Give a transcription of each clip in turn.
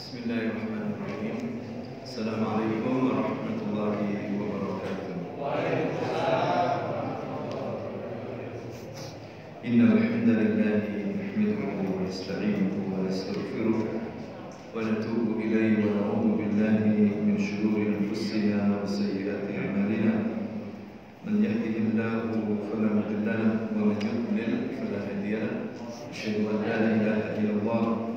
Bismillahirrahmanirrahim. Assalamualaikum warahmatullahi wabarakatuh. Innal hamdalillahi nahmaduhu wa nasta'inuhu wa nastaghfiruh wa natubu ilayhi wa na'udzu billahi min shururi anfusina wa sayyiati a'malina. Man yahdihillahu fala mudilla lahu wa man yudlil fala hadiya lahu. Asyhadu an la ilaha illallah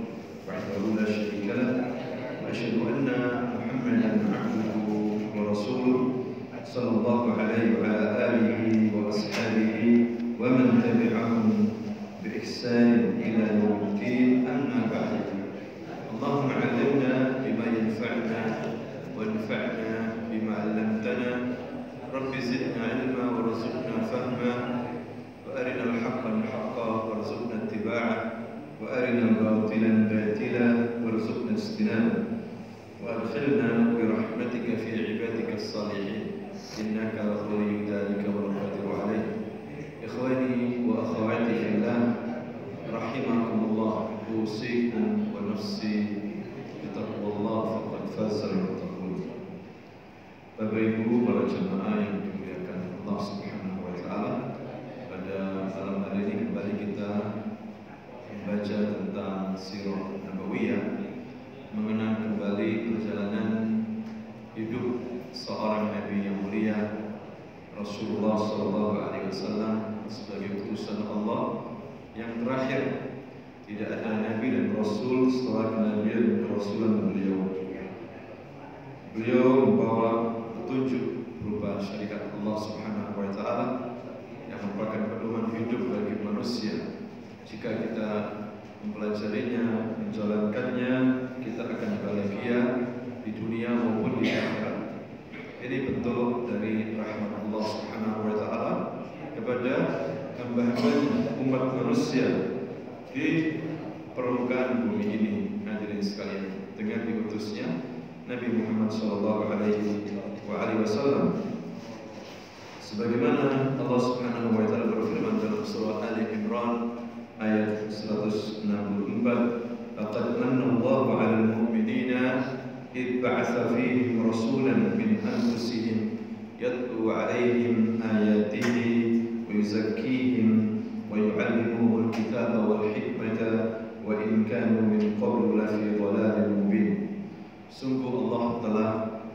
wahdahu la syarika lahu wa asyhadu anna Muhammadan 'abduhu wa rasuluh sallallahu alaihi wa ala alihi wa ashabihi wa man tabi'ahum bi ihsan ila yaumiddin. Amma ba'd. Allahumma 'allimna bima yanfa'una wanfa'na bima 'allamtana. Rabbi zidna 'ilma warzuqna fahma wa arina al-haqqan haqqan warzuqna ittiba'ah wa arina al-batilan batila warzuqna ijtinabah wa adkhilna bi rahmatika fi 'ibadika as-salihin innaka waliyyu dzalika wal qadiru 'alaih. Ikhwani wa akhawati fillah, rahimakumullah, usikum wa nafsi bitaqwallah faqad faza al-muttaqun. Bapak Ibu para jemaah yang dimuliakan Allah Subhanahu wa taala, pada malam hari ini kembali kita membaca tentang sirah nabawiyah, mengenang kembali perjalanan hidup seorang nabi yang mulia, Rasulullah sallallahu alaihi wasallam, sebagai utusan Allah yang terakhir. Tidak ada nabi dan rasul setelah kenabian dan kerasulan beliau. Beliau membawa petunjuk berupa syariat Allah Subhanahu wa taala yang merupakan pedoman hidup bagi manusia. Jika kita mempelajarinya, menjalankannya, kita akan bahagia di dunia maupun di akhirat. Ini bentuk dari rahmat Allah Subhanahu wa taala kepada hamba-hambanya, umat manusia di permukaan bumi ini. Hadirin sekalian, dengan diutusnya Nabi Muhammad sallallahu alaihi wasallam, sebagaimana Allah Subhanahu wa taala berfirman dalam surah Ali Imran ayat 164, laqad manna Allahu 'alal mu'minina id ba'atsa fihim rasulan min anfusihim yatlu 'alaihim ayatihi wa yuzakkihim wa yu'allimuhumul kitaba wal hikmata wa in kanu min qablu lafi dhalalin mubin. Sungguh Allah telah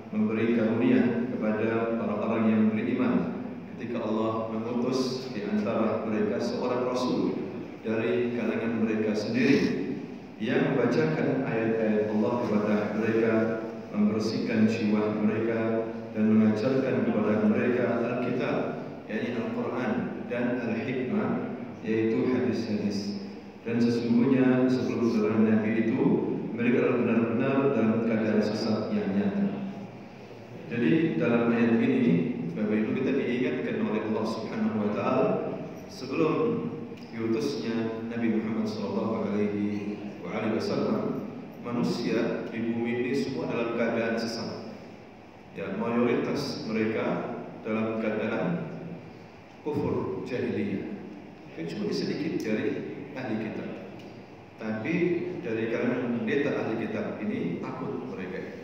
memberi karunia kepada orang-orang yang beriman ketika Allah mengutus di antara mereka seorang rasul dari kalangan mereka sendiri yang membacakan ayat-ayat Allah kepada mereka, membersihkan jiwa mereka, dan mengajarkan kepada mereka Alkitab, yakni Al-Quran, dan Al-Hikmah, yaitu hadis-hadis. Dan sesungguhnya sebelum turun Nabi itu mereka benar-benar dalam keadaan sesat yang nyata. Jadi dalam ayat ini Bapak Ibu, kita diingatkan oleh Allah Subhanahu wa taala sebelum diutusnya Nabi Muhammad sallallahu alaihi wasallam, manusia di bumi ini semua dalam keadaan sesat. Ya, mayoritas mereka dalam keadaan kufur jahiliyah. Kecuali sedikit dari ahli kitab. Tapi dari kalangan pendeta ahli kitab ini takut mereka,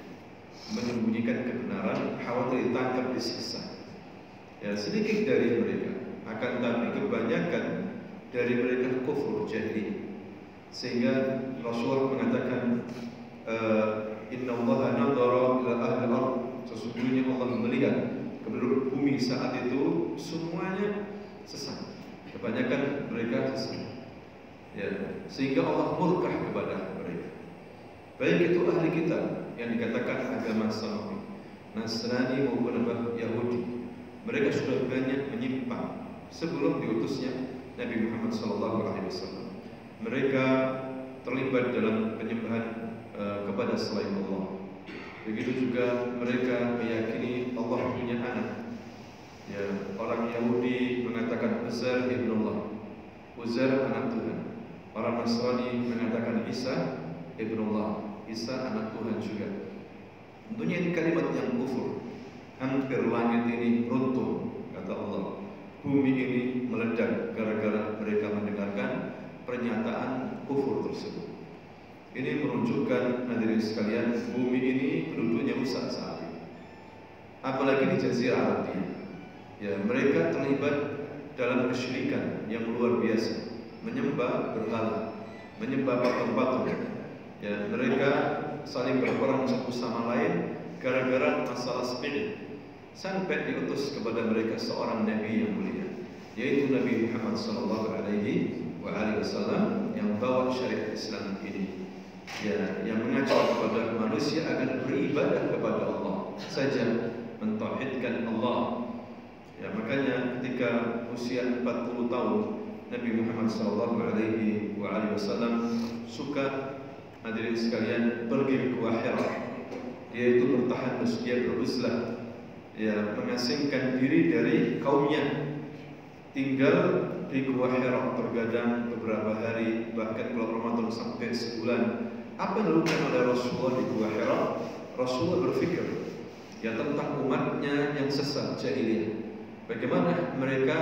menyembunyikan kebenaran, khawatir ditangkap, disiksa. Ya, sedikit dari mereka. Akan tapi kebanyakan dari mereka kufur jahiliyah. Sehingga Rasulullah mengatakan, Inna Allah nadhara ila ahli al-ard, sesungguhnya Allah melihat ke penduduk bumi saat itu semuanya sesat. Kebanyakan mereka sesat. Ya, sehingga Allah murka kepada mereka. Baik itu ahli kitab yang dikatakan agama Samawi, Nasrani maupun Yahudi, mereka sudah banyak menyimpang sebelum diutusnya Nabi Muhammad SAW. Mereka terlibat dalam penyembahan kepada selain Allah. Begitu juga mereka meyakini Allah punya anak. Ya, orang Yahudi mengatakan Uzair ibnullah, Uzair anak Tuhan. Orang Nasrani mengatakan Isa ibnullah, Isa anak Tuhan juga. Tentunya ini kalimat yang kufur. Hampir langit ini runtuh, kata Allah. Bumi ini meledak gara-gara mereka mendengarkan pernyataan kufur tersebut. Ini menunjukkan hadirin sekalian, bumi ini penduduknya rusak saat ini. Apalagi di Jazirah Arab ini. Ya, mereka terlibat dalam kesyirikan yang luar biasa, menyembah berhala, menyembah patung-patung. Ya, mereka saling berperang satu sama lain gara-gara masalah sepele. Sampai diutus kepada mereka seorang nabi yang mulia, yaitu Nabi Muhammad SAW yang bawa syariat Islam ini. Ya, yang mengajak kepada manusia agar beribadah kepada Allah saja, mentauhidkan Allah. Ya, makanya ketika usia 40 tahun Nabi Muhammad SAW suka, hadirin sekalian, pergi ke Gua Hira. Dia itu bertahanus, dia beruzlah, ya, mengasingkan diri dari kaumnya, tinggal di Gua Hira bergadang beberapa hari, bahkan kalau Ramadan sampai sebulan. Apa yang dilakukan oleh Rasulullah di Gua Hira? Rasulullah berfikir ya tentang umatnya yang sesat jahiliyah. Bagaimana mereka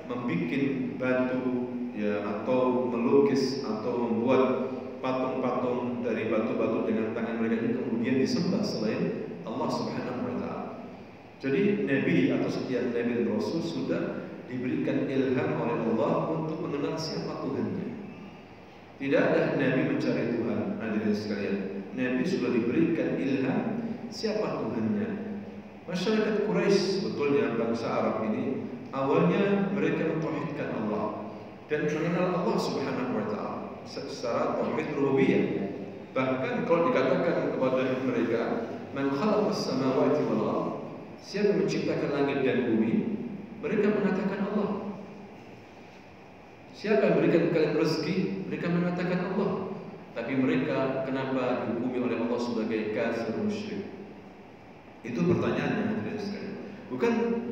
membuat batu, ya, atau melukis atau membuat patung-patung dari batu-batu dengan tangan mereka ini kemudian disembah selain Allah Subhanahu wa Ta'ala. Jadi Nabi atau setiap Nabi dan Rasul sudah diberikan ilham oleh Allah untuk mengenal siapa Tuhannya. Tidak ada Nabi mencari Tuhan, hadirin sekalian. Nabi sudah diberikan ilham siapa Tuhannya. Masyarakat Quraisy, sebetulnya bangsa Arab ini, awalnya mereka mentauhidkan Allah dan mengenal Allah Subhanahu wa Ta'ala secara tauhid rububiyah. Bahkan kalau dikatakan kepada mereka, "Man khalaqas samawati wal ardh", siapa yang menciptakan langit dan bumi, mereka mengatakan Allah. Siapa yang berikan kalian rezeki, mereka mengatakan Allah. Tapi mereka kenapa dihukumi oleh Allah sebagai kafir musyrik? Itu pertanyaannya, hadirin sekalian.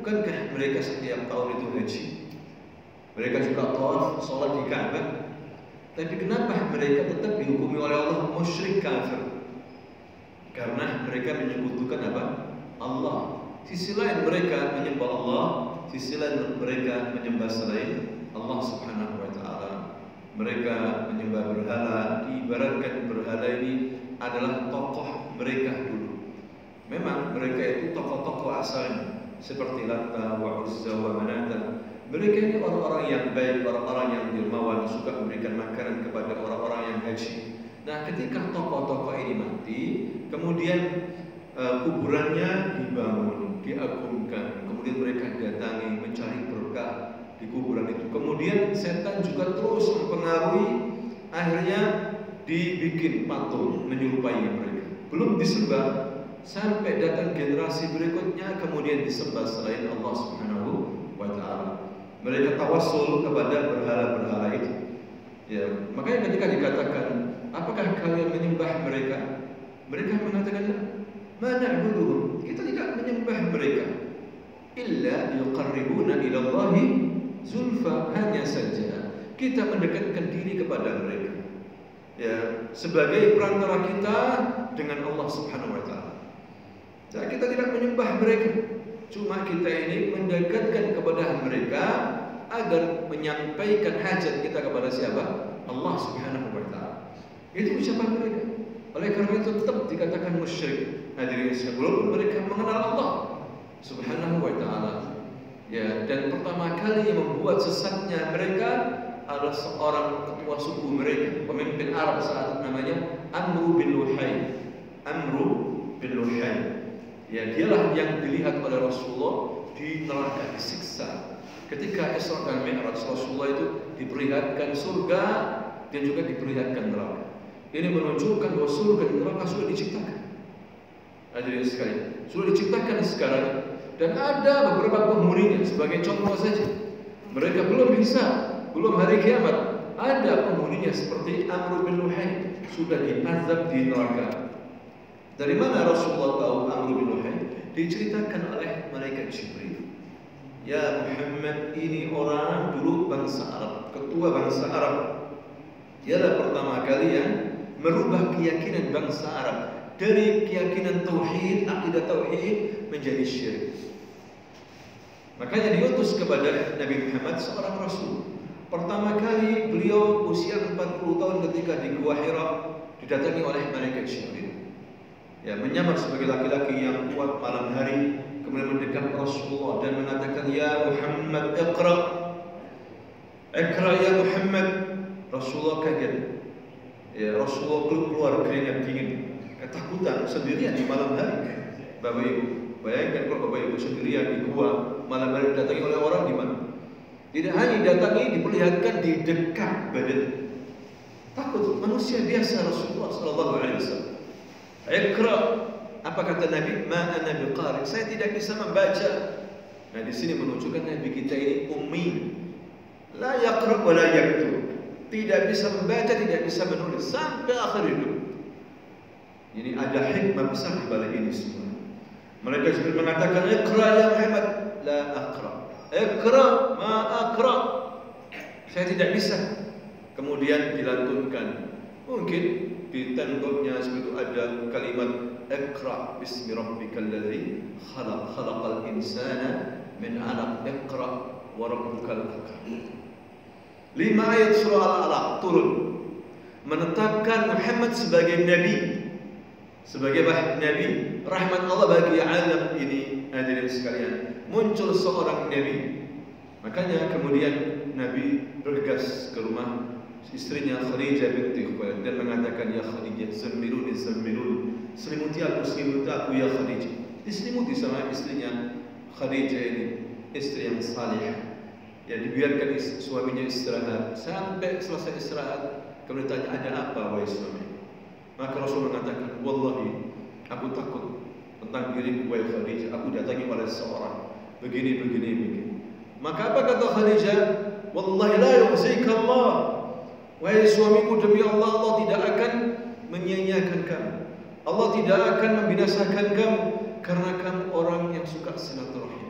Bukankah mereka setiap tahun itu haji? Mereka juga tawaf, sholat di Ka'bah. Tapi kenapa mereka tetap dihukumi oleh Allah musyrik kafir? Karena mereka menyekutukan apa? Allah. Sisi lain mereka menyembah Allah, sisi lain mereka menyembah selain Allah Subhanahu wa Ta'ala. Mereka menyembah berhala, diibaratkan berhala ini adalah tokoh mereka dulu. Memang mereka itu tokoh-tokoh asalnya, seperti Latta, wa Uzza, wa Manata. Mereka ini orang-orang yang baik, orang-orang yang dermawan, suka memberikan makanan kepada orang-orang yang haji. Nah, ketika tokoh-tokoh ini mati, kemudian kuburannya dibangun, diagungkan, kemudian mereka datangi mencari berkah di kuburan itu. Kemudian setan juga terus mempengaruhi, akhirnya dibikin patung menyerupai mereka. Belum disembah, sampai datang generasi berikutnya kemudian disembah selain Allah Subhanahu wa Ta'ala. Mereka tawassul kepada berhala-berhala itu. Ya, makanya ketika dikatakan, apakah kalian menyembah mereka? Mereka mengatakan, "Ma na'buduhum." Kita tidak menyembah mereka. Illa yuqarribuna ila Allahi zulfa, hanya saja kita mendekatkan diri kepada mereka. Ya, sebagai perantara kita dengan Allah Subhanahu wa Ta'ala. Jadi kita tidak menyembah mereka, cuma kita ini mendekatkan kepada mereka agar menyampaikan hajat kita kepada siapa? Allah Subhanahu wa Ta'ala. Itu ucapan mereka. Oleh karena itu tetap dikatakan musyrik. Hadirin sekalian, walaupun mereka mengenal Allah Subhanahu wa Ta'ala. Ya, dan pertama kali yang membuat sesatnya mereka adalah seorang ketua suku mereka, pemimpin Arab saat itu, namanya Amru bin Luhai. Amru bin Luhai. Ya, dialah yang dilihat oleh Rasulullah di neraka disiksa. Ketika Isra dan Mi'raj, Rasulullah itu diperlihatkan surga dan juga diperlihatkan neraka. Ini menunjukkan bahwa surga dan neraka sudah diciptakan. Hadirin sekalian, sudah diciptakan sekarang dan ada beberapa penghuninya. Sebagai contoh saja, mereka belum bisa, belum hari kiamat, ada penghuninya seperti Amr bin Luhai sudah diazab di neraka. Dari mana Rasulullah tahu Amr bin Luhai? Diceritakan oleh malaikat Jibril. Ya Muhammad, ini orang dulu bangsa Arab, ketua bangsa Arab. Dialah pertama kali yang merubah keyakinan bangsa Arab dari keyakinan tauhid, akidah tauhid menjadi syirik. Makanya diutus kepada Nabi Muhammad seorang Rasul Pertama kali beliau usia 40 tahun ketika di Gua Hira didatangi oleh malaikat Jibril. Ya, menyamar sebagai laki-laki yang kuat malam hari, kemudian mendekat Rasulullah dan mengatakan, "Ya Muhammad, iqra." "Iqra ya Muhammad." Rasulullah kaget. Ya, Rasulullah keluar keringat dingin, ketakutan sendirian di malam hari. Bapak Ibu, bayangkan kalau Bapak Ibu sendirian di gua malam hari didatangi oleh orang di mana? Tidak hanya didatangi, diperlihatkan di dekat badan. Takut, manusia biasa. Rasulullah sallallahu alaihi wasallam, "Iqra." Apa kata Nabi? "Ma ana biqari." Saya tidak bisa membaca. Nah, di sini menunjukkan Nabi kita ini ummi. La yaqra wa la yaktub. Tidak bisa membaca, tidak bisa menulis sampai akhir hidup. Jadi ada hikmah besar di balik ini semua. Mereka Jibril mengatakan, "Iqra ya Muhammad." La aqra. "Iqra ma aqra." Saya tidak bisa. Kemudian dilantunkan. Mungkin di temboknya seperti ada kalimat, "Iqra bismi rabbikal ladzi khalaq, khalaqal insana min 'alaq, iqra wa rabbukal akram." 5 ayat surah Al-Alaq turun menetapkan Muhammad sebagai nabi, sebagai nabi, rahmat Allah bagi alam ini. Hadirin sekalian, muncul seorang nabi. Makanya kemudian Nabi bergegas ke rumah istrinya Khadijah binti Khuwailid dan mengatakan, "Ya Khadijah, zammiluni, zammiluni, selimuti aku ya Khadijah." Diselimuti sama istrinya Khadijah ini, istri yang salihah. Ya, dibiarkan suaminya istirahat sampai selesai istirahat. Kemudian ditanya, "Ada apa wahai suami?" Maka Rasul mengatakan, "Wallahi, aku takut tentang diriku wahai Khadijah. Aku datangi oleh seorang begini. Maka apa kata Khadijah? "Wallahi la yuhzika Allah." Wahai suamiku, demi Allah, Allah tidak akan menyia-nyiakan kamu. Allah tidak akan membinasakan kamu karena kamu orang yang suka silaturahim.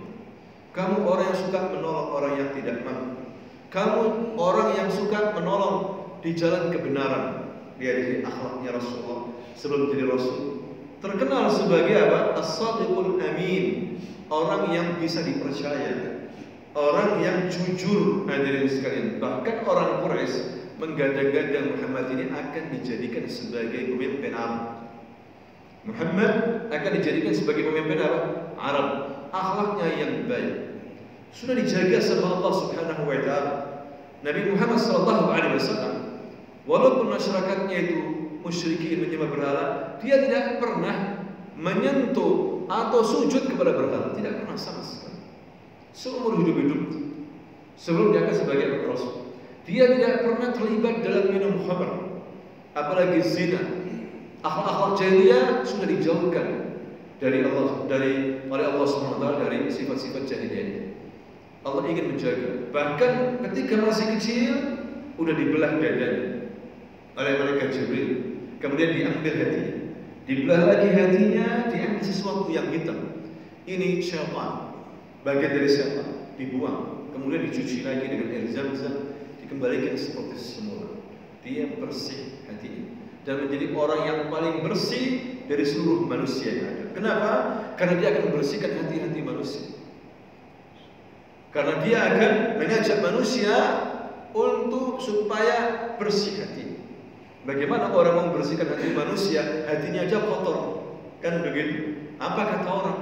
Kamu orang yang suka menolong orang yang tidak mampu. Kamu orang yang suka menolong di jalan kebenaran. Lihat ini akhlaknya Rasulullah sebelum jadi Rasul. Terkenal sebagai apa? As-sadiqul amin. Orang yang bisa dipercaya. Orang yang jujur. Hadirin sekalian, bahkan orang Quraisy menggadang-gadang Muhammad ini akan dijadikan sebagai pemimpin Arab. Muhammad akan dijadikan sebagai pemimpin apa? Arab. Akhlaknya yang baik sudah dijaga sama Allah Subhanahu wa taala. Nabi Muhammad sallallahu alaihi wasallam walaupun masyarakatnya itu musyrikin menyembah berhala, dia tidak pernah menyentuh atau sujud kepada berhala, tidak pernah sama sekali. Seumur hidup sebelum dia akan sebagai Rasul, dia tidak pernah terlibat dalam minum khamr, apalagi zina. Akhlak-akhlak jahiliyah sudah dijauhkan oleh Allah Subhanahu wa taala dari sifat-sifat jahiliyah. Allah ingin menjaga. Bahkan ketika masih kecil udah dibelah dadanya oleh malaikat Jibril. Kemudian diambil hatinya. Dibelah lagi hatinya, diambil sesuatu yang hitam. Ini syaitan. Bagian dari syaitan dibuang. Kemudian dicuci lagi dengan air Zam-Zam, dikembalikan seperti semula. Dia bersih hatinya dan menjadi orang yang paling bersih dari seluruh manusia yang ada. Kenapa? Karena dia akan membersihkan hati-hati manusia. Karena dia akan mengajak manusia untuk supaya bersih hati. Bagaimana orang mau membersihkan hati manusia? Hatinya aja kotor, kan begitu? Apa kata orang?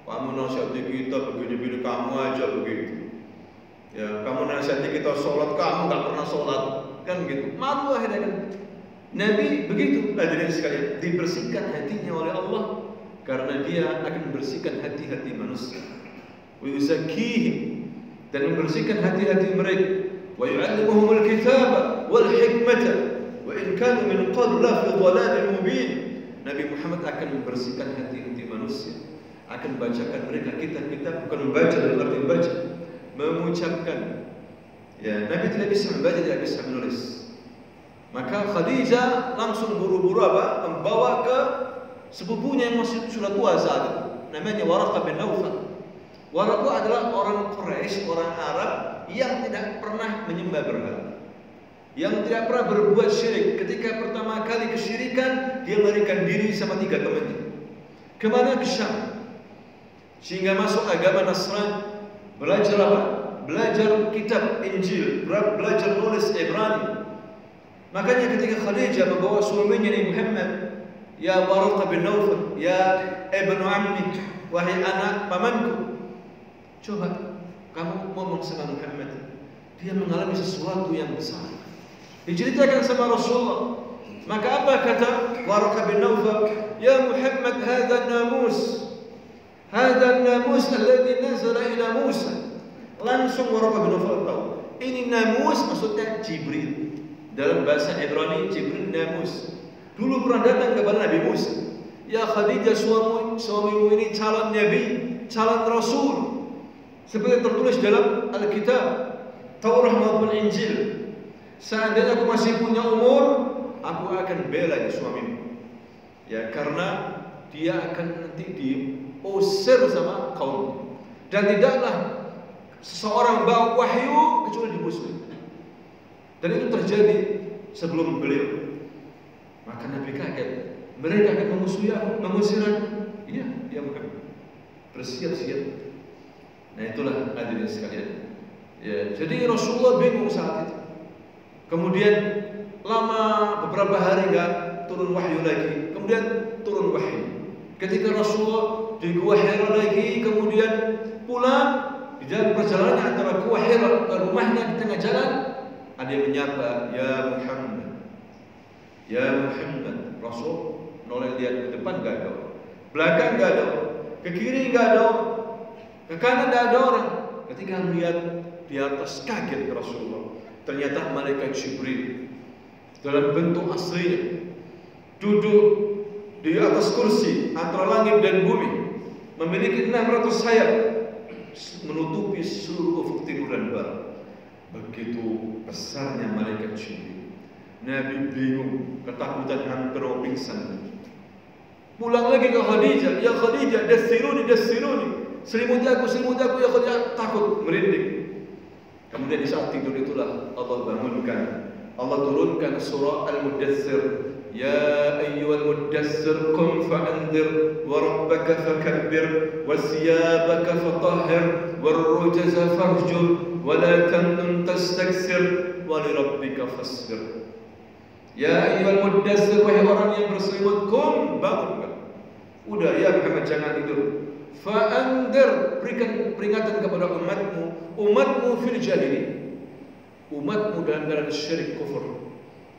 "Kamu nasihati kita begini-begini, kamu aja begitu. Ya, kamu nasihati kita sholat, kamu nggak pernah sholat, kan gitu? Malu akhirnya kan?" Nabi begitu, hadirin sekalian, dibersihkan hatinya oleh Allah karena dia akan membersihkan hati-hati manusia. Wa yuzakkihim, dan membersihkan hati-hati mereka. Wa yu'allimuhumul kitaba wal hikmata wa in kanu min qabl la fi dhalalin mubin. Nabi Muhammad akan membersihkan hati-hati manusia, akan membacakan mereka kitab-kitab, bukan membaca dalam arti membaca, mengucapkan. Ya, Nabi tidak bisa membaca, tidak bisa menulis. Maka Khadijah langsung buru-buru apa? Membawa ke sepupunya yang masih sudah tua saat itu. Namanya Waraqah bin Naufal. Waraqah adalah orang Quraisy, orang Arab yang tidak pernah menyembah berhala, yang tidak pernah berbuat syirik. Ketika pertama kali kesyirikan, dia melarikan diri sama 3 temannya. Kemana? Ke Syam. Sehingga masuk agama Nasrani. Belajar apa? belajar kitab Injil, belajar nulis Ibrani. Makanya ketika Khadijah membawa suaminya Nabi Muhammad, ya Waraqah bin Nawfal, ya ibnu ammi, wahai anak pamanku, coba kamu ngomong sama Muhammad, dia mengalami sesuatu yang besar. Diceritakan sama Rasulullah. Maka apa kata Waraqah bin Nawfal? Ya Muhammad, hadha namus alladhi nazala ila Musa. Langsung Waraqah bin Nawfal tahu, ini namus maksudnya Jibril. Dalam bahasa Ibrani Jibril namus. Dulu pernah datang kepada Nabi Musa. Ya Khadijah, suamimu ini calon nabi, calon rasul. Seperti tertulis dalam Alkitab, Taurat maupun Injil. Seandainya aku masih punya umur, aku akan bela suamimu. Ya, karena dia akan nanti diusir sama kaum. Dan tidaklah seseorang bawa wahyu kecuali dimusuhi. Dan itu terjadi sebelum beliau. Maka Nabi kaget. Mereka akan mengusir aku. Iya, dia Muhammad. Bersiap-siap. Nah, itulah hadirin sekalian. Ya, jadi Rasulullah bingung saat itu. Kemudian lama beberapa hari enggak turun wahyu lagi. Kemudian turun wahyu. Ketika Rasulullah di Gua Hira lagi, kemudian pulang di jalan perjalanannya antara Gua Hira ke rumahnya di tengah jalan, ada yang menyapa, ya Muhammad, ya Muhammad. Rasul noleh lihat ke depan gak ada, belakang gak ada, ke kiri gak ada, ke kanan gak ada orang. Ketika melihat di atas, kaget Rasulullah. Ternyata malaikat Jibril dalam bentuk aslinya duduk di atas kursi antara langit dan bumi, memiliki 600 sayap menutupi seluruh ufuk timur dan barat. Begitu besarnya malaikat Jibril, Nabi bingung, ketakutan, hampir pingsan. Pulang lagi ke Khadijah, ya Khadijah, dassiruni, selimuti aku ya Khadijah, takut, merinding. Kemudian di saat tidur itulah Allah bangunkan, Allah turunkan surah Al-Mudaththir. Ya ayyuhal mudaththir qum fa'anzir wa rabbaka fakabbir wa siyabaka fatahhir warrujza farjur wa la tamnun tastakthir wa li rabbika fasbir. Ya ayyuhal mudaththir, wahai orang yang berselimut, qum, bangun. Udah ya Muhammad, jangan tidur. Fa'anzir, berikan peringatan kepada umatmu fil jahili, umatmu dalam keadaan syirik kufur.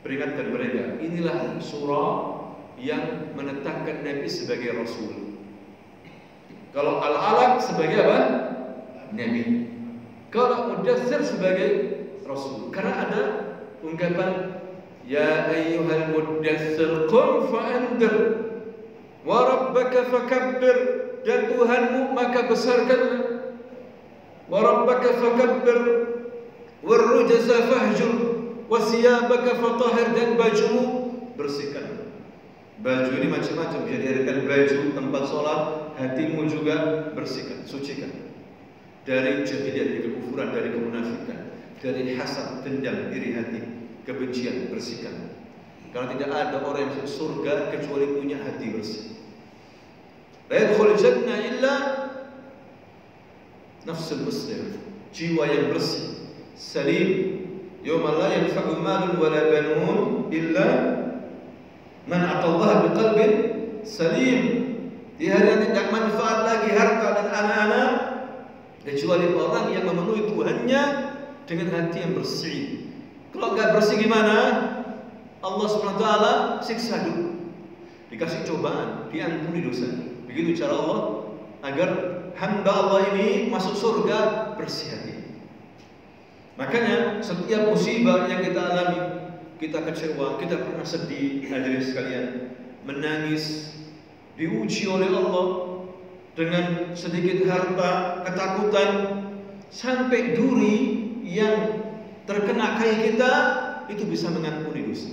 Peringatkan mereka. Inilah surah yang menetapkan Nabi sebagai Rasul. Kalau Al-Alaq sebagai apa? Nabi. Kalau Mudaththir sebagai Rasul. Karena ada ungkapan ya ayyuhal mudaththir qum fa'anzir wa rabbaka fakabbir, dan Tuhanmu maka besarkanlah. Wa rabbaka fakabbir warrujza fahjur wasiyabaka fatahhir, dan bajumu bersihkan. Baju ini macam-macam, bisa diartikan baju, tempat sholat, hatimu juga bersihkan, sucikan dari jahiliyah, dari kekufuran, dari kemunafikan, dari hasad, dendam, iri hati, kebencian, bersihkan. Karena tidak ada orang yang masuk surga kecuali punya hati bersih. La yadkhulul jannah illa nafsul muslim, jiwa yang bersih, salim. Yauma la yanfa'u malun wala banun illa man atallaha biqalbin salim. Di hari yang tidak manfaat lagi harta dan anak-anak kecuali orang yang memenuhi Tuhannya dengan hati yang bersih. Kalau enggak bersih gimana? Allah SWT siksa dulu, dikasih cobaan, diampuni dosa. Begitu cara Allah agar hamba Allah ini masuk surga bersih hati. Makanya setiap musibah yang kita alami, kita kecewa, kita pernah sedih, hadirin sekalian, menangis, diuji oleh Allah dengan sedikit harta, ketakutan, sampai duri yang terkena kaki kita itu bisa mengampuni dosa.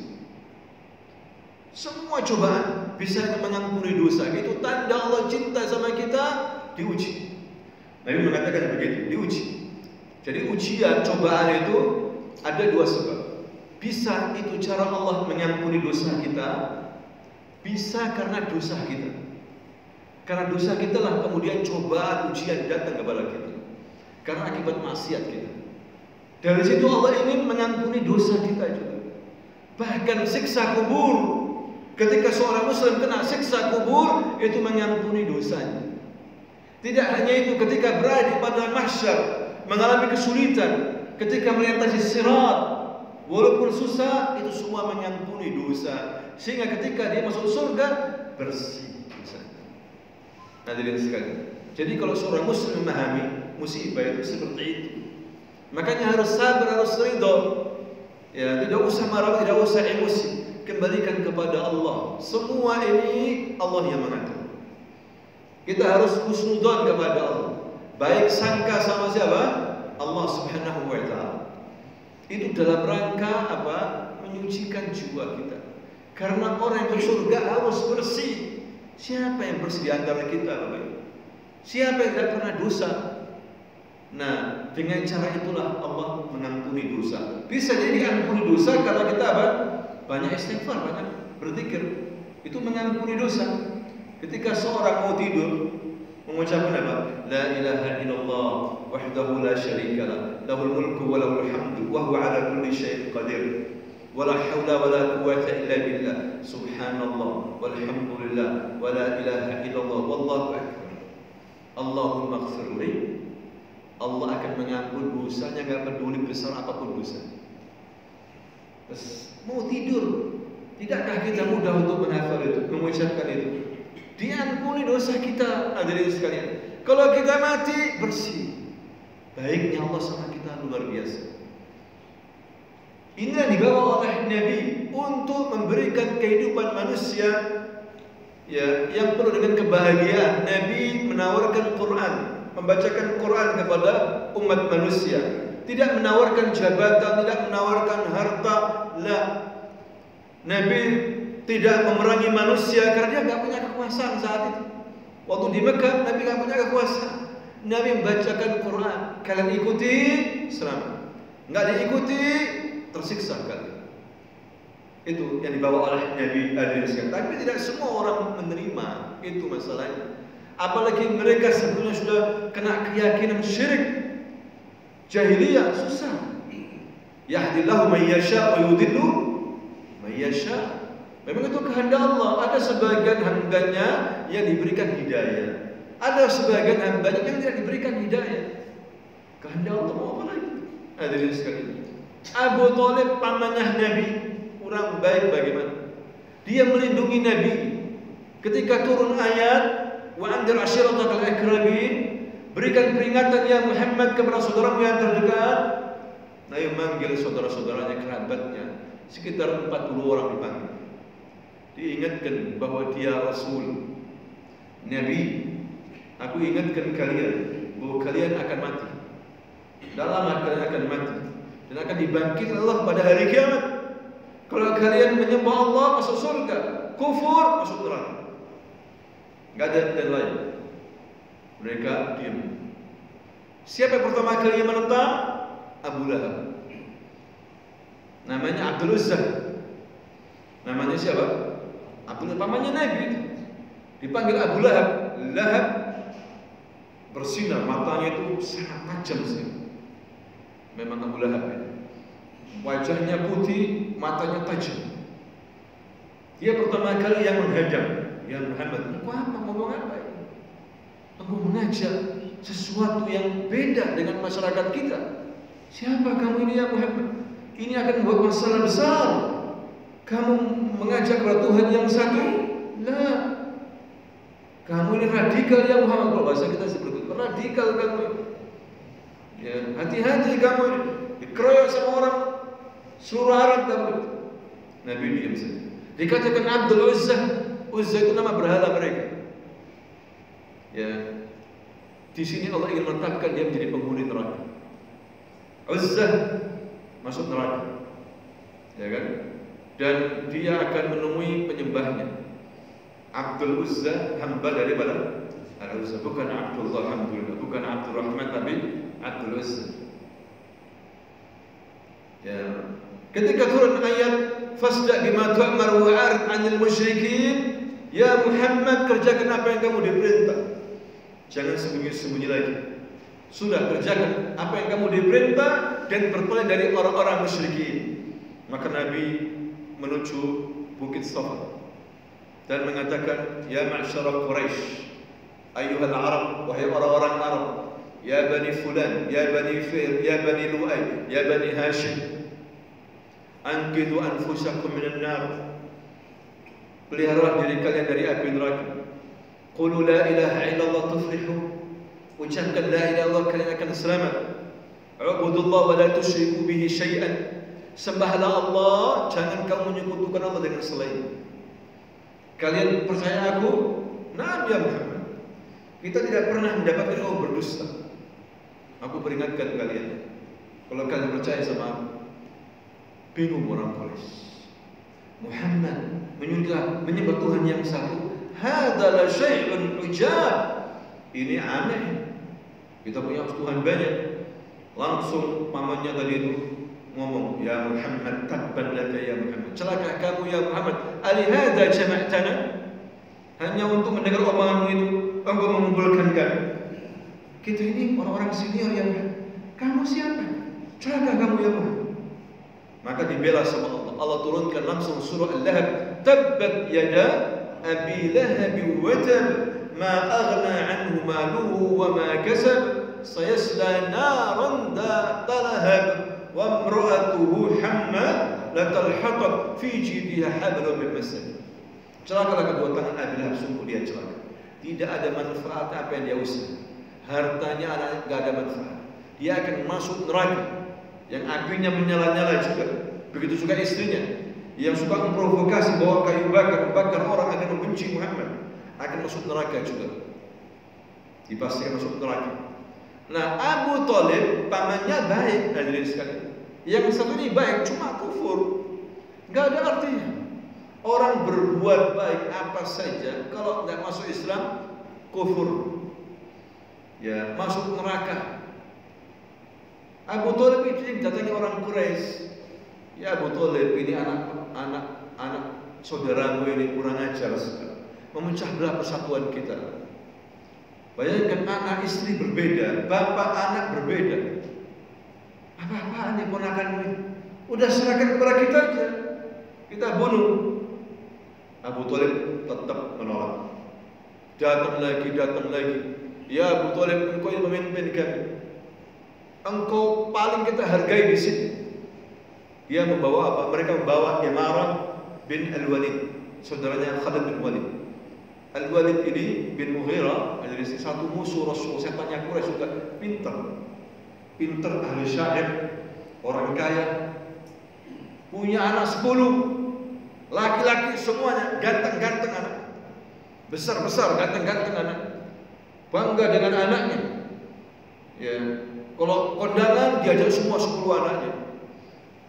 Semua cobaan bisa mengampuni dosa. Itu tanda Allah cinta sama kita, diuji. Nabi mengatakan begitu, diuji. Jadi ujian, cobaan itu ada dua sebab. Bisa itu cara Allah mengampuni dosa kita, bisa karena dosa kita. Karena dosa kita lah kemudian cobaan, ujian datang kepada kita. karena akibat maksiat kita. Dari situ Allah ingin mengampuni dosa kita juga. Bahkan siksa kubur, ketika seorang muslim kena siksa kubur, itu mengampuni dosanya. Tidak hanya itu, ketika berada di padang mahsyar mengalami kesulitan, ketika melintasi sirat, walaupun susah, itu semua mengampuni dosa, sehingga ketika dia masuk surga bersih dosa. Hadirin sekalian, jadi kalau seorang muslim memahami musibah itu seperti itu, makanya harus sabar, harus ridho. Ya, tidak usah marah, tidak usah emosi. Kembalikan kepada Allah. Semua ini Allah yang mengatur. Kita harus husnudzon kepada Allah. Baik sangka sama siapa? Allah Subhanahu wa taala. Itu dalam rangka apa? Menyucikan jiwa kita. Karena orang yang masuk surga harus bersih. Siapa yang bersih di antara kita, Bapak? Siapa yang tidak pernah dosa? Nah, dengan cara itulah Allah mengampuni dosa. Bisa jadi ampuni dosa karena kita apa? Banyak istighfar, banyak berzikir. Itu mengampuni dosa. Ketika seorang mau tidur, mengucapkan apa? La ilaha illallah wahdahu la syarikalah, lahul mulku wa lahul hamdu wa huwa ala kulli syai'in qadir. Wala haula wala quwwata illa billah. Subhanallah walhamdulillah wa la ilaha illallah wallahu akbar. Allahumma ighfirli. Allah akan mengampuni dosanya, enggak peduli besar apapun dosa. Terus mau tidur, tidakkah kita mudah untuk menghafal itu, mengucapkan itu? Diampuni dosa kita, hadirin sekalian. Kalau kita mati bersih, baiknya Allah sama kita luar biasa. Ini yang dibawa oleh Nabi untuk memberikan kehidupan manusia, ya, yang penuh dengan kebahagiaan. Nabi menawarkan Quran, membacakan Quran kepada umat manusia. Tidak menawarkan jabatan, tidak menawarkan harta. La. Nabi tidak memerangi manusia karena dia nggak punya kekuasaan saat itu. Waktu di Mekah, Nabi nggak punya kekuasaan. Nabi membacakan Quran. Kalian ikuti, selamat. Nggak diikuti, tersiksa kalian. Itu yang dibawa oleh Nabi Adam. Tapi tidak semua orang menerima. Itu masalahnya. Apalagi mereka sebelumnya sudah kena keyakinan syirik, jahiliyah, susah. Yahdillahu man yasha wa yudillu man yasha. Memang itu kehendak Allah. Ada sebagian hambanya yang diberikan hidayah, ada sebagian hambanya yang tidak diberikan hidayah. Kehendak Allah, mau apa lagi? Hadirin sekalian, Abu Thalib pamannya Nabi, orang baik bagaimana? Dia melindungi Nabi ketika turun ayat wa anzir ashiratakal aqrabin, berikan peringatan ya Muhammad kepada saudaramu yang terdekat. Nah, yang manggil saudara-saudaranya, kerabatnya, sekitar 40 orang dipanggil. Diingatkan bahwa dia Rasul, Nabi. Aku ingatkan kalian bahwa kalian akan mati. Dalam kalian akan mati dan akan dibangkitkan Allah pada hari kiamat. Kalau kalian menyembah Allah masuk surga, kufur masuk neraka. Enggak ada dan lain. Mereka diam. Siapa yang pertama kali yang menentang? Abu Lahab. Namanya Abdul Uzza. Namanya siapa? Abdul, pamannya Nabi itu. Dipanggil Abu Lahab. Lahab bersinar, matanya itu sangat tajam sekali. Memang Abu Lahab itu. Wajahnya putih, matanya tajam. Dia pertama kali yang menghadap. Ya Muhammad, engkau apa? Ngomong apa ini? Engkau mengajak sesuatu yang beda dengan masyarakat kita. Siapa kamu ini ya Muhammad? Ini akan membuat masalah besar. Kamu mengajak kepada Tuhan yang satu? Lah. Kamu ini radikal ya Muhammad. Kalau bahasa kita seperti itu, radikal kamu. Ya, hati-hati kamu ini. Dikeroyok sama orang seluruh Arab kamu. Nabi diam saja. Dikatakan Abdul Uzza. Uzza itu nama berhala mereka. Ya. Di sini Allah ingin menetapkan dia menjadi penghuni neraka. Uzza masuk neraka, ya kan? Dan dia akan menemui penyembahnya. Abdul Uzza, hamba daripada Al-Uzza, bukan Abdullah, alhamdulillah, bukan Abdul Rahman, tapi Abdul Uzza. Ya. Ketika turun ayat fasda bima tu'mar wa arid 'anil musyrikin, ya Muhammad, kerjakan apa yang kamu diperintah. Jangan sembunyi-sembunyi lagi. Sudah, kerjakan apa yang kamu diperintah dan berpaling dari orang-orang musyrikin. Maka Nabi menuju Bukit Safa dan mengatakan, ya ma'syara Quraisy, ayyuhal Arab, wahai orang-orang Arab, ya bani fulan, ya bani Fil, ya bani Lu'ay, ya bani Hashim, anqidhu anfusakum minan nar. Peliharalah diri kalian dari api neraka. Qulu la ilaha illallah tuflihu. Ucapkan la ilaha illallah, kalian akan selamat. Ubudullah wa la tusyriku bihi syai'an. Sembahlah Allah, jangan kamu menyekutukan Allah dengan selain. Kalian percaya aku? Nabi Muhammad. Kita tidak pernah mendapatkan kamu berdusta. Aku peringatkan kalian, kalau kalian percaya sama aku. Bingung orang Quraisy. Muhammad menyembah Tuhan yang satu. Hadza la syai'un ujab. Ini aneh. Kita punya Tuhan banyak. Langsung pamannya tadi itu ngomong, ya Muhammad, tabban laka ya Muhammad, celaka kamu ya Muhammad, alihada jama'tana, hanya untuk mendengar omonganmu itu engkau mengumpulkan kami. Kita ini orang-orang senior ya Muhammad, kamu siapa? Celaka kamu ya Muhammad. Maka dibela sama Allah. Allah turunkan langsung surah Al-Lahab, tabbat yada abi lahab wa tab, ma aghna anhu maluhu wa ma kasab, sayasla naran data lahab, wa imra'atuhu hammalatal hatab fi jidha hablum min masad. Celakalah kedua tangan Abi Lahab, sungguh dia celaka. Tidak ada manfaat apa yang dia usaha. Hartanya tidak ada manfaat. Dia akan masuk neraka yang apinya menyala-nyala juga. Begitu juga istrinya yang suka memprovokasi bawa kayu bakar orang akan membenci Muhammad, akan masuk neraka juga. Dipastikan masuk neraka. Nah, Abu Thalib pamannya baik, hadirin sekalian. Yang satu ini baik, cuma kufur, nggak ada artinya. Orang berbuat baik apa saja, kalau nggak masuk Islam, kufur, ya masuk neraka. Abu Thalib itu yang datangi orang Quraisy. Ya Abu Thalib, ini anak saudaramu ini kurang ajar sekali, memecah belah persatuan kita. Bayangkan anak istri berbeda, bapak anak berbeda. Apa-apaan nih ponakanmu ini? Udah serahkan kepada kita aja, kita bunuh. Abu Thalib tetap menolak. Datang lagi. Ya Abu Thalib, engkau yang memimpin kami. Engkau paling kita hargai di sini. Dia membawa apa? Mereka membawa Imarah bin Al-Walid, saudaranya Khalid bin Walid. Al-Walid ini bin Mughirah adalah satu musuh Rasul, setannya Quraisy, juga pintar ahli syair, orang kaya, punya anak 10, laki-laki semuanya, ganteng-ganteng anak, besar-besar, ganteng-ganteng anak, bangga dengan anaknya. Ya, kalau kondangan diajak semua 10 anaknya,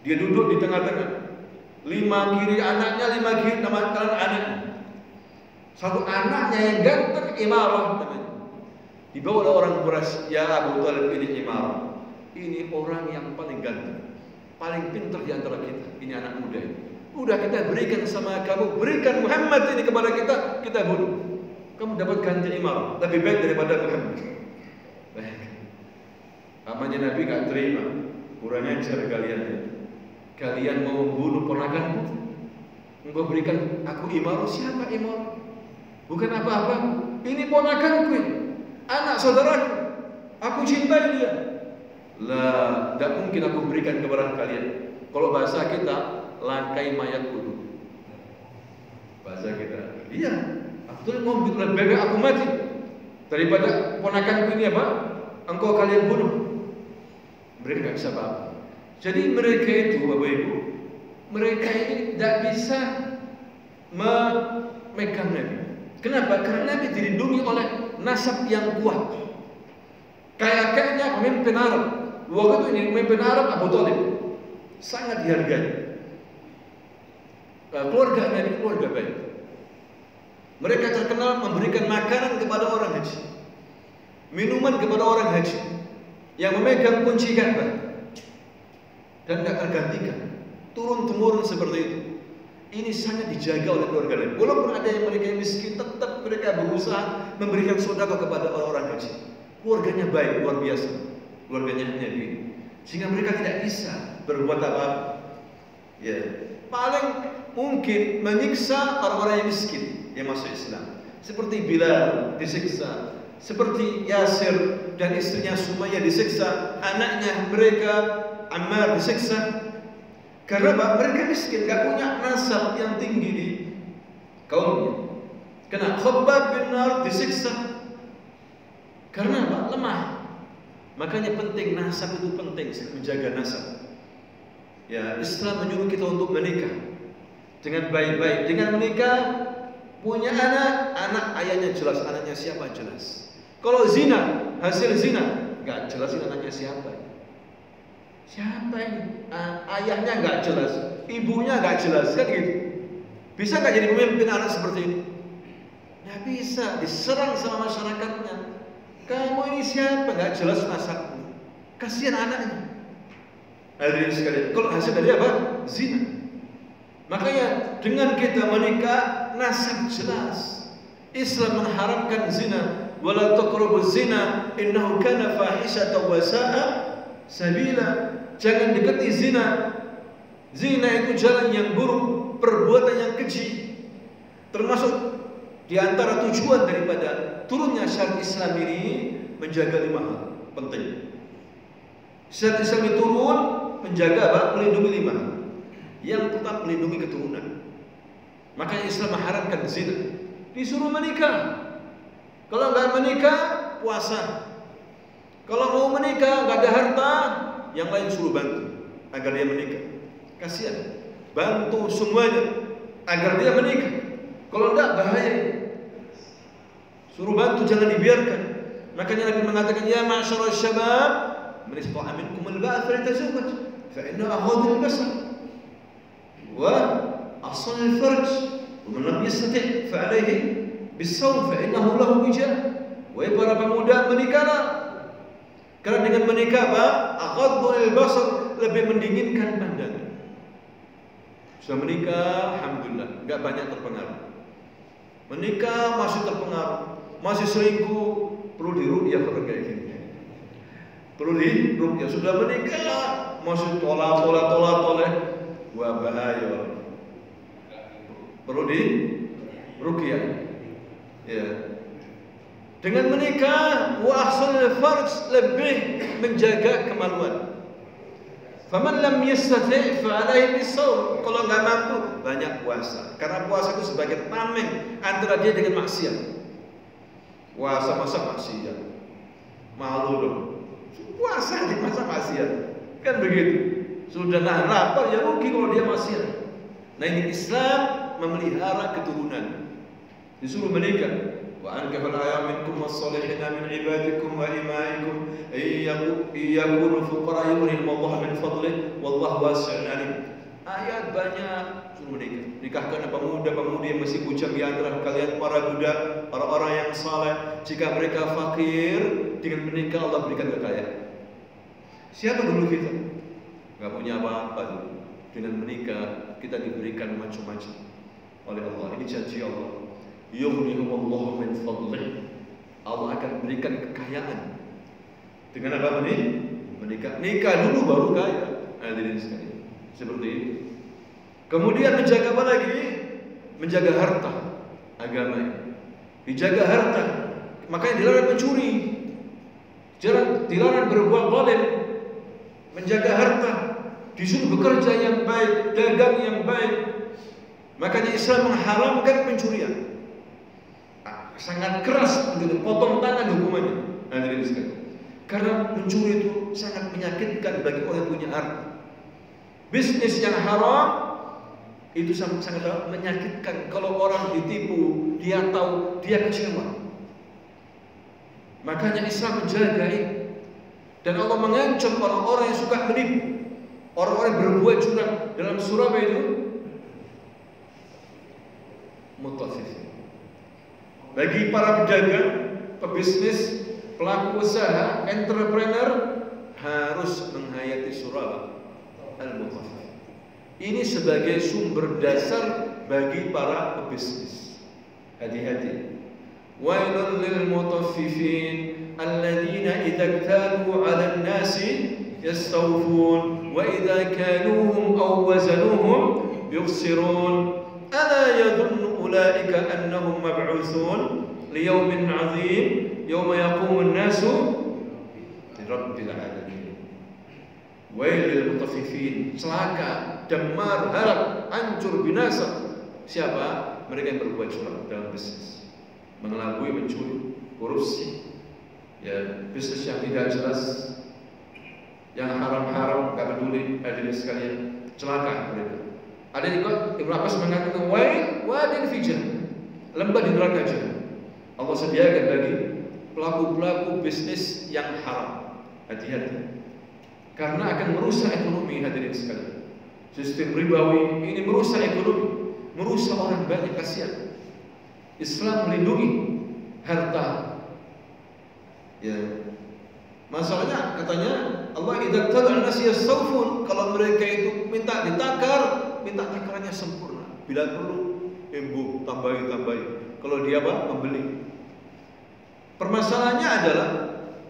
dia duduk di tengah-tengah, 5 kiri anaknya, 5 kiri nama kanan anaknya. Satu anaknya yang ganteng, Imarah namanya, dibawa oleh orang Quraisy. Ya Abu Thalib, ini Imarah, ini orang yang paling ganteng, paling pintar di antara kita. Ini anak muda ini. Udah kita berikan sama kamu, berikan Muhammad ini kepada kita, kita bunuh. Kamu dapat ganti Imarah, lebih baik daripada Muhammad. Pamannya Nabi gak terima, kurang ajar kalian. Kalian mau membunuh ponakanku, engkau berikan aku Imarah. Siapa Imarah? Bukan apa-apa, ini ponakanku, anak saudaraku, aku cintai dia. Lah, tidak mungkin aku berikan kepada kalian. Kalau bahasa kita, langkai mayat kudu. Bahasa kita, iya, aku mau lebih baik aku mati daripada ponakanku ini apa? Engkau kalian bunuh. Mereka tidak bisa apa-apa. Jadi mereka itu, Bapak Ibu, mereka ini tidak bisa memegang Nabi. Kenapa? Karena Nabi dilindungi oleh nasab yang kuat. Kayaknya pemimpin Arab. Waktu itu ini pemimpin Arab Abu Thalib sangat dihargai. Keluarga Nabi keluarga baik. Mereka terkenal memberikan makanan kepada orang haji, minuman kepada orang haji, yang memegang kunci Ka'bah, dan tidak tergantikan. Turun temurun seperti itu. Ini sangat dijaga oleh keluarga Nabi. Walaupun ada yang mereka miskin, tetap mereka berusaha memberikan sedekah kepada orang-orang haji. keluarganya baik, luar biasa, keluarganya Nabi, sehingga mereka tidak bisa berbuat apa-apa. Ya, paling mungkin menyiksa orang-orang yang miskin yang masuk Islam, seperti Bilal disiksa, seperti Yasir dan istrinya Sumayyah disiksa, anaknya mereka Ammar disiksa. Karena mereka miskin, gak punya nasab yang tinggi di kaumnya. Karena Khabbab bin Nar disiksa karena apa? Lemah. Makanya penting nasab, itu penting, menjaga nasab. Ya, Islam menyuruh kita untuk menikah dengan baik-baik. Dengan menikah, punya anak, anak ayahnya jelas, anaknya siapa jelas. Kalau zina, hasil zina, nggak jelas anaknya siapa. Siapa ini? Ayahnya nggak jelas, ibunya nggak jelas, kan gitu. Bisa nggak jadi pemimpin anak seperti ini? Nggak bisa, diserang sama masyarakatnya. Kamu ini siapa? Nggak jelas nasabmu. Kasihan anaknya. Hadirin sekalian, kalau hasil dari apa? Zina. Makanya dengan kita menikah, nasab jelas. Islam mengharamkan zina. Wala taqrabuz zina innahu kana fahishatan wa sa'a sabila. Jangan dekati zina. Zina itu jalan yang buruk, perbuatan yang keji. Termasuk di antara tujuan daripada turunnya syariat Islam ini menjaga 5 hal penting. Syariat Islam itu turun menjaga apa? Melindungi 5 hal. Yang tetap melindungi keturunan. Makanya Islam mengharamkan zina. Disuruh menikah. Kalau nggak menikah, puasa. Kalau mau menikah, nggak ada harta, yang lain suruh bantu agar dia menikah. Kasihan. Bantu semuanya agar dia menikah. Kalau enggak, bahaya. Suruh bantu, jangan dibiarkan. Makanya Nabi mengatakan, ya ma'syarul syabab, man istata'a minkum al-ba'a falyatazawwaj, fa innahu aghaddu al-basar wa ahsanu al-farj, wa man lam yastati' fa 'alayhi bis-shawm fa innahu lahu wijah. Wahai para pemuda, menikahlah. Karena dengan menikah apa? Aghaddu al-basar, lebih mendinginkan pandangan. Sudah menikah, alhamdulillah, enggak banyak terpengaruh. Menikah masih terpengaruh, masih selingkuh, perlu diruqyah kayak gini. Perlu diruqyah. Sudah menikah masih tolak, wah bahaya. Perlu diruqyah. Ya. Dengan menikah, wa ahsanul farj, lebih menjaga kemaluan. Faman lam yastati' fa 'alaihi bis-shaum. Kalau enggak mampu, banyak puasa. Karena puasa itu sebagai tameng antara dia dengan maksiat. Puasa masa maksiat. Malu dong. Puasa di masa maksiat. Kan begitu. Sudah nahan lapar, ya rugi kalau dia maksiat. Nah, ini Islam memelihara keturunan. Disuruh menikah. Wa ankihul ayama minkum was-salihina min ibadikum wa imaikum iyakunu fuqara yughnihimullahu min fadlihi wallahu wasi'un alim. Ayat banyak suruh menikah. Nikahkan pemuda-pemudi yang masih bujang di antara kalian para budak, orang-orang yang saleh. Jika mereka fakir, dengan menikah Allah berikan kekayaan. Siapa dulu kita? Gak punya apa-apa dulu. Dengan menikah kita diberikan macam-macam oleh Allah. Ini janji Allah. Yughnihimullahu min fadlihi. Allah akan berikan kekayaan. Dengan apa ini? Menikah. Nikah dulu baru kaya. Hadirin sekalian. Seperti itu. Kemudian menjaga apa lagi? Menjaga harta agama. Dijaga harta. Makanya dilarang mencuri. Dilarang berbuat zalim. Menjaga harta. Disuruh bekerja yang baik, dagang yang baik. Makanya Islam mengharamkan pencurian. Sangat keras, potong tangan hukumannya. Hadirin sekalian. Karena mencuri itu sangat menyakitkan bagi orang yang punya harta. Bisnis yang haram itu sangat menyakitkan. Kalau orang ditipu, dia tahu, dia kecewa. Makanya Islam menjaga ini. Dan Allah mengancam orang-orang yang suka menipu, orang-orang yang berbuat curang. Dalam surah apa itu? Mutaffifin. Bagi para pedagang, pebisnis, pelaku usaha, entrepreneur harus menghayati surah Al-Mutaffifin. Ini sebagai sumber dasar bagi para pebisnis. Hati-hati. wailul lil mutaffifin alladzina idza iktalu 'alan nasi yastawfun wa idza kaluhum aw wazanuhum yukhsirun ala yadhunnu ulaika annahum mab'utsun liyawmin 'adzim yawma yaqumun nasu li rabbil 'alamin. Wail lil mutaffifin, celaka, damar, halak, hancur, binasa. Siapa? Mereka yang berbuat curang dalam bisnis, mengelabui, mencuri, korupsi, ya, bisnis yang tidak jelas, yang haram-haram, gak peduli, hadirin sekalian, celaka mereka. Ada juga Ibnu Abbas mengatakan wail wadin fi jahannam, lembah di neraka jahannam. Allah sediakan bagi pelaku-pelaku bisnis yang haram. Hati-hati, karena akan merusak ekonomi, hadirin sekalian. Sistem ribawi ini merusak ekonomi, merusak orang banyak. Kasihan. Islam melindungi harta. Ya. Masalahnya katanya Allah idza qala an-nas yastawfun, kalau mereka itu minta ditakar, minta takarannya sempurna. Bila perlu embuh, tambahi. Kalau dia apa? Membeli. Permasalahannya adalah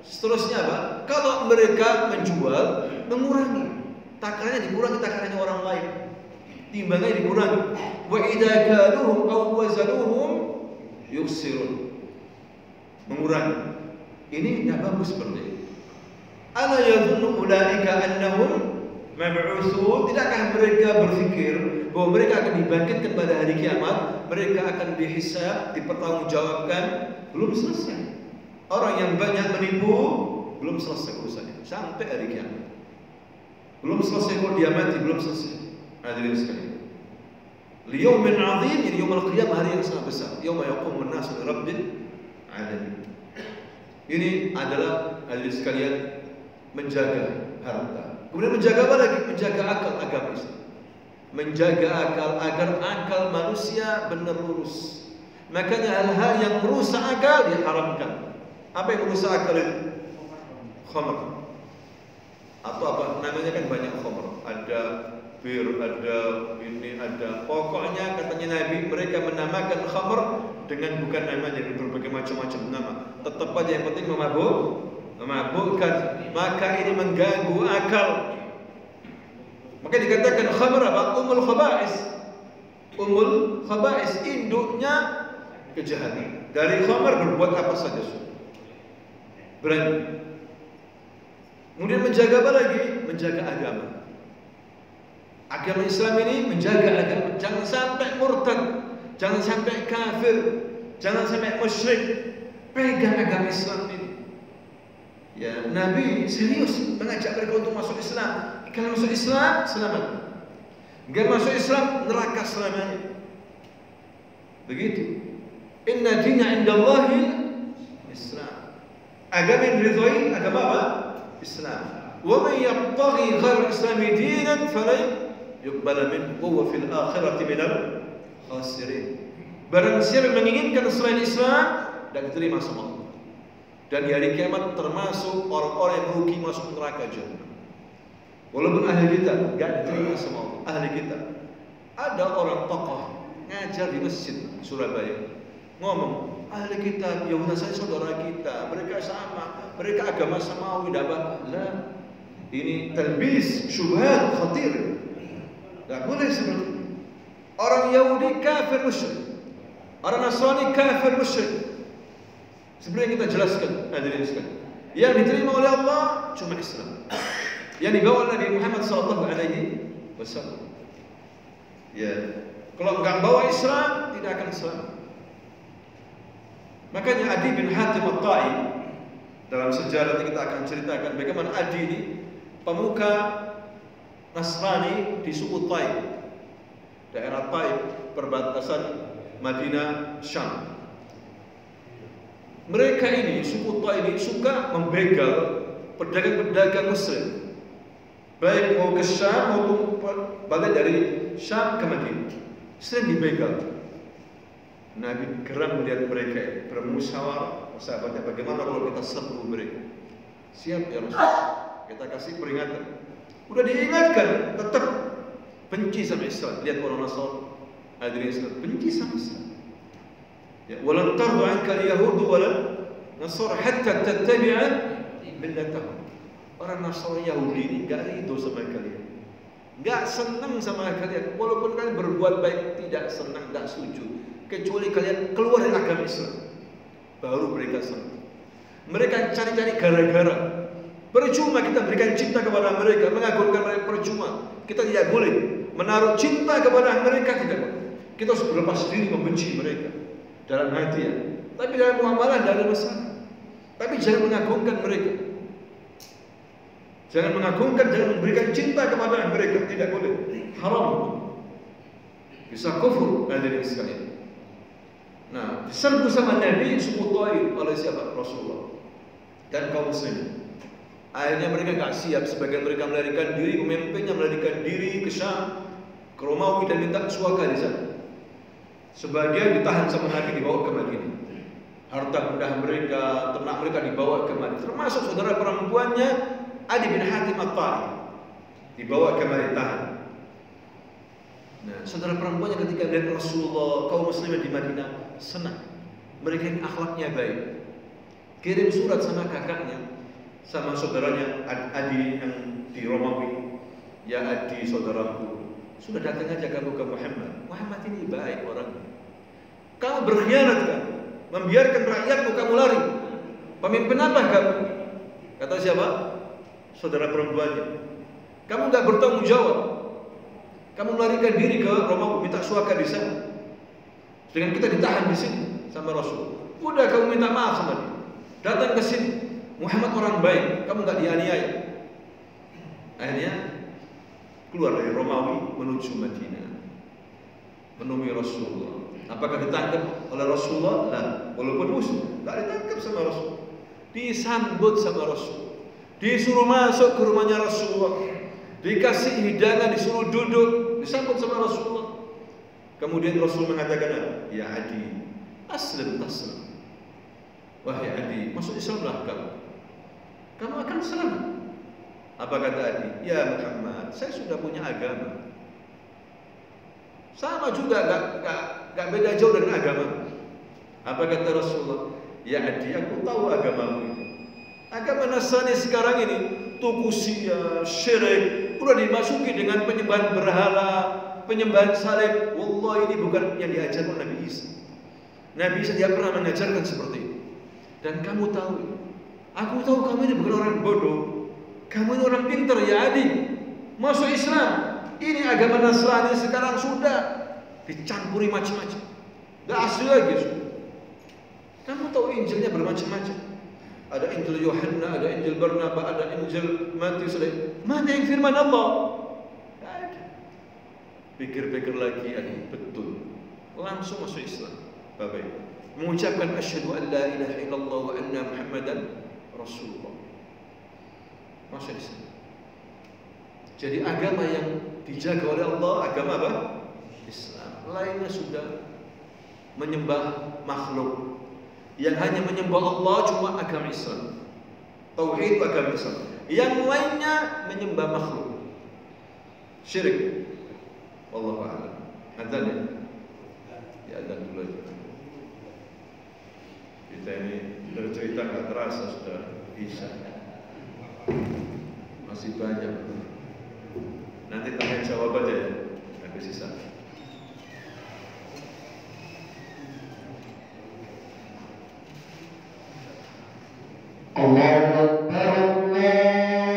seterusnya apa? Kalau mereka menjual, mengurangi. Takarannya dikurangi, takarannya orang lain. Timbangannya dikurangi. Wa idza kaluhum aw wazanuhum yukhsirun. Mengurangi. Ini tidak bagus seperti ini. Ala yadhunnu ulaika annahum mab'utsun, tidakkah mereka berpikir bahwa mereka akan dibangkitkan pada hari kiamat, mereka akan dihisab, dipertanggungjawabkan? Belum selesai. Orang yang banyak menipu belum selesai urusannya sampai hari kiamat. Belum selesai kalau dia mati, belum selesai. Hadirin sekalian. Liyaumin 'adzim, jadi yaumul qiyamah, hari yang sangat besar. Yauma yaqumun nasu li rabbil 'alamin. Ini adalah hadirin sekalian menjaga harta. Kemudian menjaga apa lagi? Menjaga akal agama Islam. Menjaga akal agar akal manusia benar lurus. Makanya hal-hal yang merusak akal diharamkan. Apa yang merusak akal itu? Khamr. Atau apa namanya, kan banyak khamr. Ada bir, ada ini, ada. Pokoknya katanya Nabi, mereka menamakan khamr dengan bukan namanya, berbagai macam-macam nama. Tetap aja yang penting memabukkan. Maka ini mengganggu akal. Maka dikatakan khamr apa? Ummul khaba'is. Ummul khaba'is, induknya kejahatan. Dari khamr berbuat apa saja berani. Kemudian menjaga apa lagi? Menjaga agama. Agama Islam ini menjaga agama. Jangan sampai murtad, jangan sampai kafir, jangan sampai musyrik. Pegang agama Islam ini. Ya, Nabi serius mengajak mereka untuk masuk Islam. Kalau masuk Islam, selamat. Enggak masuk Islam, neraka selamanya. Begitu. Inna dina indallahi Islam. Agama yang diridhoi agama apa? Islam. Wa man yabtaghi ghayra al-islami dinan falan yuqbal minhu wa huwa fil akhirati minal khasirin. Barang siapa yang menginginkan selain Islam, tidak diterima sama Allah. Dan di hari kiamat termasuk orang-orang yang merugi, masuk neraka jahannam. Walaupun ahli kita tidak diterima sama Allah, ahli kita. Ada orang tokoh ngajar di masjid Surabaya, ngomong ahli kitab, Yahuda saya saudara kita, mereka sama, mereka agama samawi, tidak apa-apa. Lah, ini talbis, syubhat, khatir. Tidak boleh seperti itu. Orang Yahudi kafir musyrik, orang Nasrani kafir musyrik. Seperti yang kita jelaskan, hadirin sekalian. Yang diterima oleh Allah cuma Islam. Yang dibawa oleh Nabi Muhammad SAW. Ya, kalau enggak bawa Islam tidak akan selamat. Makanya Adi bin Hatim At-Tai, dalam sejarah kita akan ceritakan bagaimana Adi ini pemuka Nasrani di suku Taif, daerah Taif, perbatasan Madinah Syam. Mereka ini, suku Taif ini suka membegal pedagang-pedagang Muslim, baik mau ke Syam maupun balik dari Syam ke Madinah, sering dibegal. Nabi geram melihat mereka, bermusyawarah, sahabatnya, bagaimana kalau kita serbu mereka? Siap ya Rasul, kita kasih peringatan. Udah diingatkan, tetap benci sama Islam. Lihat orang Nasrani, hadirin Islam, benci sama Islam. Ya, walan tardu anka al-yahud walan nasara hatta tattabi'a millatahum. Orang Nasrani Yahudi ini enggak ridho sama kalian. Enggak senang sama kalian. Walaupun kalian berbuat baik, tidak senang, enggak setuju. Kecuali kalian keluar dari agama Islam. Baru mereka senang. Mereka cari-cari gara-gara. Percuma kita berikan cinta kepada mereka, mengagungkan mereka, percuma. Kita tidak boleh menaruh cinta kepada mereka, tidak boleh. Kita harus berlepas diri membenci mereka dalam hati ya. Tapi dalam muamalah tidak ada masalah. Tapi jangan mengagungkan mereka. Jangan mengagungkan, jangan memberikan cinta kepada mereka, tidak boleh. Haram. Bisa kufur hadirin sekalian. Nah, diserbu sama Nabi suku Taif oleh siapa? Rasulullah dan kaum muslimin. Akhirnya mereka gak siap. Sebagian mereka melarikan diri, pemimpinnya melarikan diri ke Syam, ke Romawi dan minta suaka di sana. Sebagian ditahan sama Nabi, dibawa ke Madinah. Harta benda mereka, ternak mereka dibawa ke Madinah. Termasuk saudara perempuannya Adi bin Hatim At-Ta'i dibawa ke Madinah, ditahan. Nah, saudara perempuannya ketika melihat Rasulullah, kaum muslimin di Madinah, senang. Mereka ini akhlaknya baik. Kirim surat sama kakaknya, sama saudaranya Adi yang di Romawi. Ya Adi saudaraku, sudah datang aja kamu ke Muhammad. Muhammad ini baik orangnya. Kamu berkhianat kan? Membiarkan rakyatmu kamu lari. Pemimpin apa kamu? Kata siapa? Saudara perempuannya. Kamu enggak bertanggung jawab. Kamu melarikan diri ke Romawi, minta suaka di sana. Dengan kita ditahan di sini sama Rasul. Udah kamu minta maaf sama dia. Datang ke sini. Muhammad orang baik, kamu enggak dianiaya. Akhirnya keluar dari Romawi menuju Madinah, menemui Rasulullah. Apakah ditangkap oleh Rasulullah? Nah, walaupun muslim, enggak ditangkap sama Rasul. Disambut sama Rasul. Disuruh masuk ke rumahnya Rasulullah. Dikasih hidangan, disuruh duduk, disambut sama Rasulullah. Kemudian Rasul mengatakan, ya Adi, aslim taslim. Wahai Adi, masuk Islamlah kamu. Kamu akan selamat. Apa kata Adi? Ya Muhammad, saya sudah punya agama. Sama juga, gak beda jauh dengan agama. Apa kata Rasulullah? Ya Adi, aku tahu agamamu. Agama Nasrani sekarang ini tukusia, syirik, udah dimasuki dengan penyembahan berhala, penyembahan salib. Wallah, ini bukan yang diajarkan Nabi Isa. Nabi Isa tidak pernah mengajarkan seperti itu. Dan kamu tahu, aku tahu kamu ini bukan orang bodoh. Kamu ini orang pintar ya Adi. Masuk Islam. Ini agama Nasrani sekarang sudah dicampuri macam-macam. Gak asli lagi sudah. Kamu tahu Injilnya bermacam-macam. Ada Injil Yohanna, ada Injil Barnabas, ada Injil Matius. Mana yang firman Allah? Gak ada. Pikir-pikir lagi, betul. Langsung masuk Islam. Bapak Ibu, mengucapkan asyhadu an la ilaha illallah wa anna Muhammadan Rasulullah. Masuk Islam. Jadi agama yang dijaga oleh Allah, agama apa? Islam. Lainnya sudah menyembah makhluk. Yang hanya menyembah Allah cuma agama Islam. Tauhid agama Islam. Yang lainnya menyembah makhluk. Syirik. Wallahu a'lam. Adzan ya? Ya adzan dulu aja. Kita ini bercerita nggak terasa sudah bisa. Masih banyak. Nanti tanya jawab aja ya. Habis sisa. Allahu Akbar, Allahu Akbar.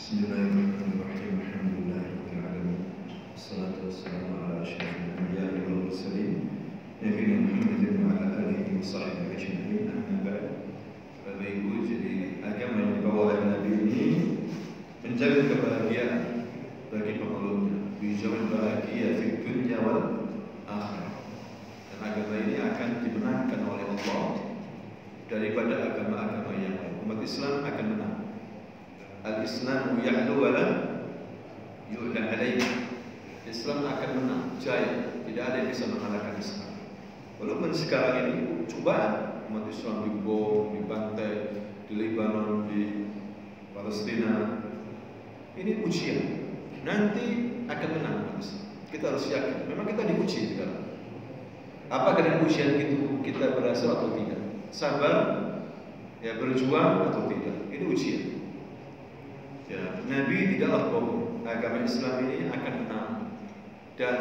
Bismillahirrahmanirrahim. Alhamdulillahirabbil alamin. Wassalatu wassalamu ala asyrafil anbiya'i wal mursalin nabiyina Muhammadin wa ala alihi wa sahbihi ajma'in. Amma ba'd. Bapak Ibu, jadi agama yang dibawa oleh Nabi ini menjamin kebahagiaan bagi pemeluknya, menjamin bahagia di dunia wal akhirah. Dan agama ini akan dimenangkan oleh Allah daripada agama-agama yang lain. Umat Islam akan menang. Al-Islam ya'lu wa la yu'la alaih. Islam akan menang, jaya. Tidak ada yang bisa mengalahkan Islam. Walaupun sekarang ini cobaan, umat Islam dibom, dibantai di Lebanon, di Palestina. Ini ujian. Nanti akan menang umat Islam. Kita harus yakin. Memang kita diuji sekarang. Apakah dengan ujian itu kita berhasil atau tidak? Sabar, ya berjuang atau tidak? Ini ujian. Ya, Nabi tidaklah bohong. Agama Islam ini akan menang dan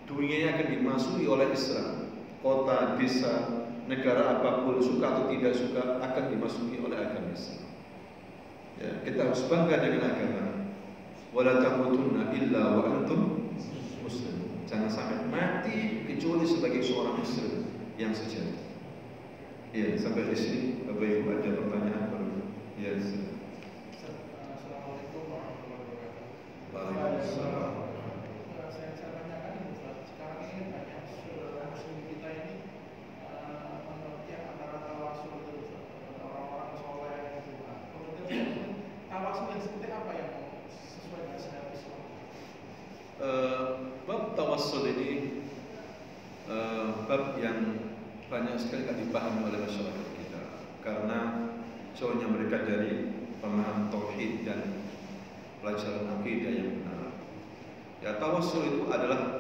dunia akan dimasuki oleh Islam. Kota, desa, negara apapun, suka atau tidak suka, akan dimasuki oleh agama Islam. Ya, kita harus bangga dengan agama. Wala tamutunna illa wa antum muslimun. Jangan sampai mati kecuali sebagai seorang muslim yang sejati. Ya, sampai di sini Bapak Ibu ada pertanyaan baru? Ya, silakan. Saya tanyakan ini Ustaz, sekarang ini banyak muslim kita ini pengertian antara tawasul itu Ustaz, orang-orang soleh itu. Kemudian tawasul yang seperti apa yang sesuai dengan syariat Islam? Bab tawassul ini bab yang banyak sekali tidak dipahami oleh masyarakat kita karena jauhnya mereka dari pemahaman tauhid dan pelajaran akidah yang benar. Ya, tawassul itu adalah